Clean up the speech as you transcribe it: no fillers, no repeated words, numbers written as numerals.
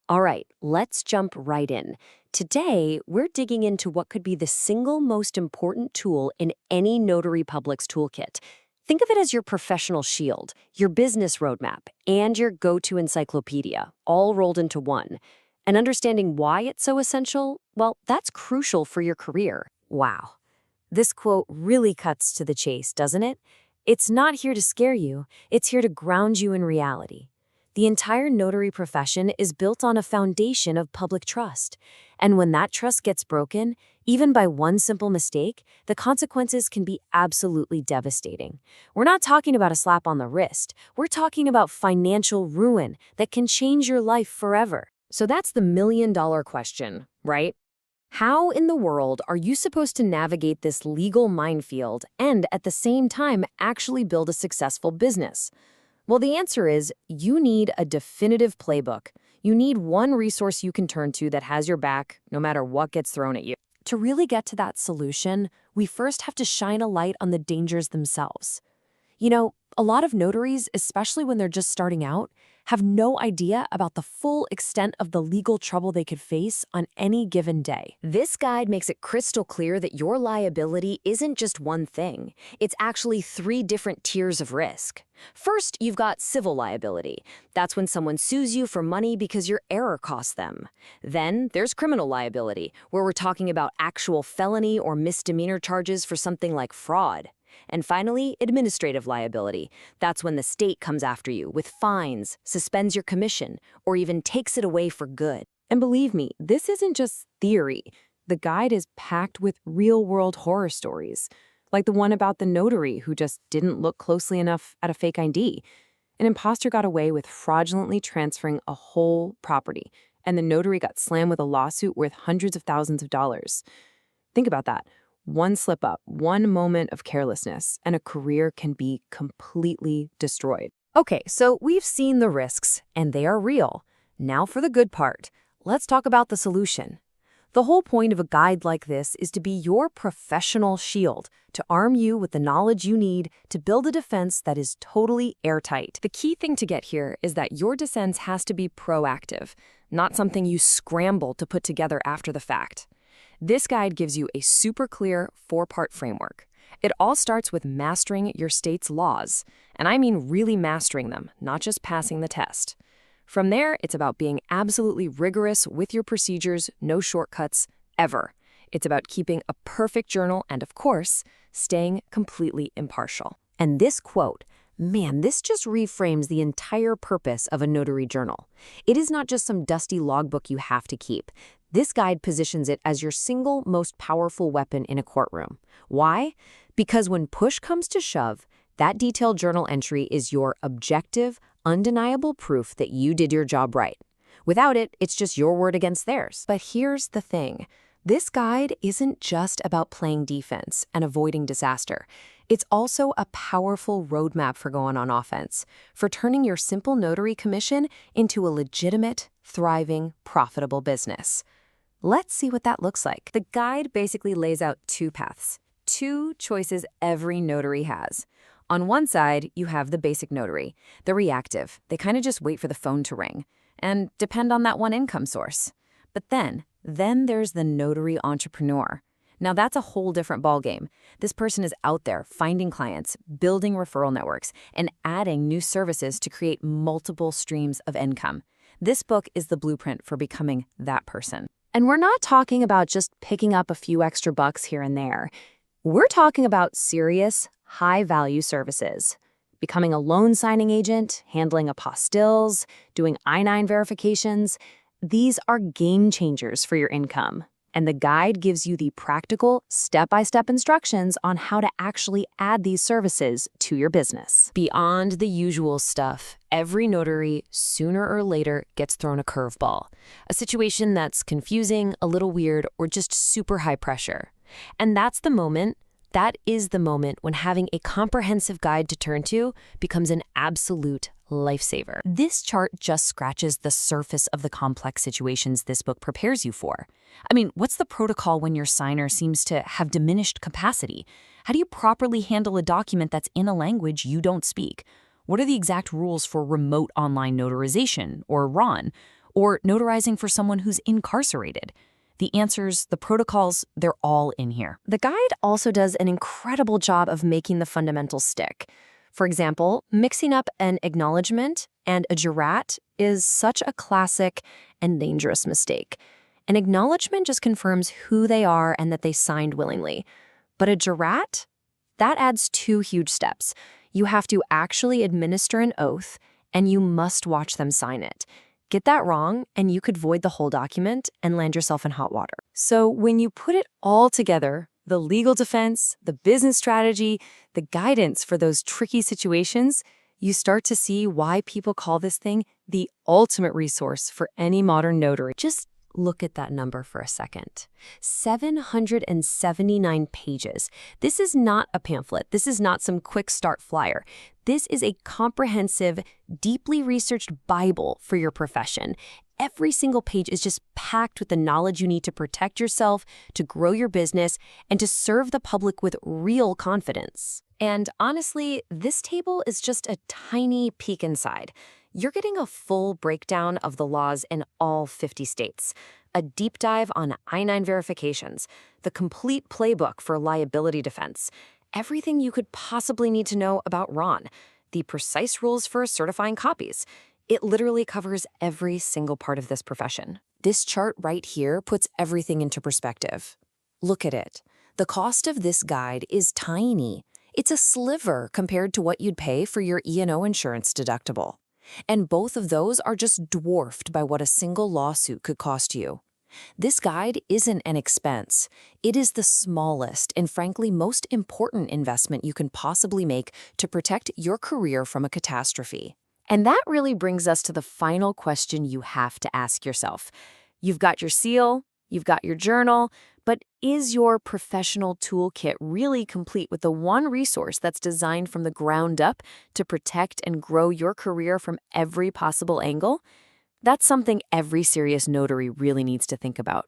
All right, let's jump right in. Today, we're digging into what could be the single most important tool in any Notary Public's toolkit. Think of it as your professional shield, your business roadmap, and your go-to encyclopedia, all rolled into one. And understanding why it's so essential, well, that's crucial for your career. Wow. This quote really cuts to the chase, doesn't it? It's not here to scare you, it's here to ground you in reality. The entire notary profession is built on a foundation of public trust. And when that trust gets broken, even by one simple mistake, the consequences can be absolutely devastating. We're not talking about a slap on the wrist. We're talking about financial ruin that can change your life forever. So that's the million-dollar question, right? How in the world are you supposed to navigate this legal minefield and at the same time actually build a successful business? Well, the answer is you need a definitive playbook. You need one resource you can turn to that has your back, no matter what gets thrown at you. To really get to that solution, we first have to shine a light on the dangers themselves. You know, a lot of notaries, especially when they're just starting out, have no idea about the full extent of the legal trouble they could face on any given day. This guide makes it crystal clear that your liability isn't just one thing. It's actually 3 different tiers of risk. First, you've got civil liability. That's when someone sues you for money because your error cost them. Then there's criminal liability, where we're talking about actual felony or misdemeanor charges for something like fraud. And finally, administrative liability. That's when the state comes after you with fines, suspends your commission, or even takes it away for good. And believe me, this isn't just theory. The guide is packed with real-world horror stories, like the one about the notary who just didn't look closely enough at a fake ID. An imposter got away with fraudulently transferring a whole property, and the notary got slammed with a lawsuit worth hundreds of thousands of dollars. Think about that. One slip-up, one moment of carelessness, and a career can be completely destroyed. Okay, so we've seen the risks, and they are real. Now for the good part. Let's talk about the solution. The whole point of a guide like this is to be your professional shield, to arm you with the knowledge you need to build a defense that is totally airtight. The key thing to get here is that your defense has to be proactive, not something you scramble to put together after the fact. This guide gives you a super clear 4-part framework. It all starts with mastering your state's laws, and I mean really mastering them, not just passing the test. From there, it's about being absolutely rigorous with your procedures, no shortcuts, ever. It's about keeping a perfect journal and, of course, staying completely impartial. And this quote, man, this just reframes the entire purpose of a notary journal. It is not just some dusty logbook you have to keep. This guide positions it as your single most powerful weapon in a courtroom. Why? Because when push comes to shove, that detailed journal entry is your objective, undeniable proof that you did your job right. Without it, it's just your word against theirs. But here's the thing. This guide isn't just about playing defense and avoiding disaster. It's also a powerful roadmap for going on offense, for turning your simple notary commission into a legitimate, thriving, profitable business. Let's see what that looks like. The guide basically lays out 2 paths, 2 choices every notary has. On one side, you have the basic notary, the reactive. They kind of just wait for the phone to ring and depend on that one income source. But then there's the notary entrepreneur. Now that's a whole different ballgame. This person is out there finding clients, building referral networks, and adding new services to create multiple streams of income. This book is the blueprint for becoming that person. And we're not talking about just picking up a few extra bucks here and there. We're talking about serious, high-value services. Becoming a loan signing agent, handling apostilles, doing I-9 verifications. These are game changers for your income. And the guide gives you the practical, step-by-step instructions on how to actually add these services to your business. Beyond the usual stuff, every notary, sooner or later, gets thrown a curveball. A situation that's confusing, a little weird, or just super high pressure. And that is the moment when having a comprehensive guide to turn to becomes an absolute lifesaver. This chart just scratches the surface of the complex situations this book prepares you for. I mean, what's the protocol when your signer seems to have diminished capacity? How do you properly handle a document that's in a language you don't speak? What are the exact rules for remote online notarization, or RON? or notarizing for someone who's incarcerated. The answers, the protocols, they're all in here. The guide also does an incredible job of making the fundamentals stick. For example, mixing up an acknowledgement and a jurat is such a classic and dangerous mistake. An acknowledgement just confirms who they are and that they signed willingly. But a jurat? That adds 2 huge steps. You have to actually administer an oath, and you must watch them sign it. Get that wrong, and you could void the whole document and land yourself in hot water. So when you put it all together, the legal defense, the business strategy, the guidance for those tricky situations, you start to see why people call this thing the ultimate resource for any modern notary. Just look at that number for a second. 779 pages. This is not a pamphlet. This is not some quick start flyer. This is a comprehensive, deeply researched Bible for your profession. Every single page is just packed with the knowledge you need to protect yourself, to grow your business, and to serve the public with real confidence. And honestly, this table is just a tiny peek inside. You're getting a full breakdown of the laws in all 50 states, a deep dive on I-9 verifications, the complete playbook for liability defense, everything you could possibly need to know about RON, the precise rules for certifying copies. It literally covers every single part of this profession. This chart right here puts everything into perspective. Look at it. The cost of this guide is tiny. It's a sliver compared to what you'd pay for your E&O insurance deductible. And both of those are just dwarfed by what a single lawsuit could cost you. This guide isn't an expense. It is the smallest and frankly most important investment you can possibly make to protect your career from a catastrophe. And that really brings us to the final question you have to ask yourself. You've got your seal, you've got your journal, but is your professional toolkit really complete with the one resource that's designed from the ground up to protect and grow your career from every possible angle? That's something every serious notary really needs to think about.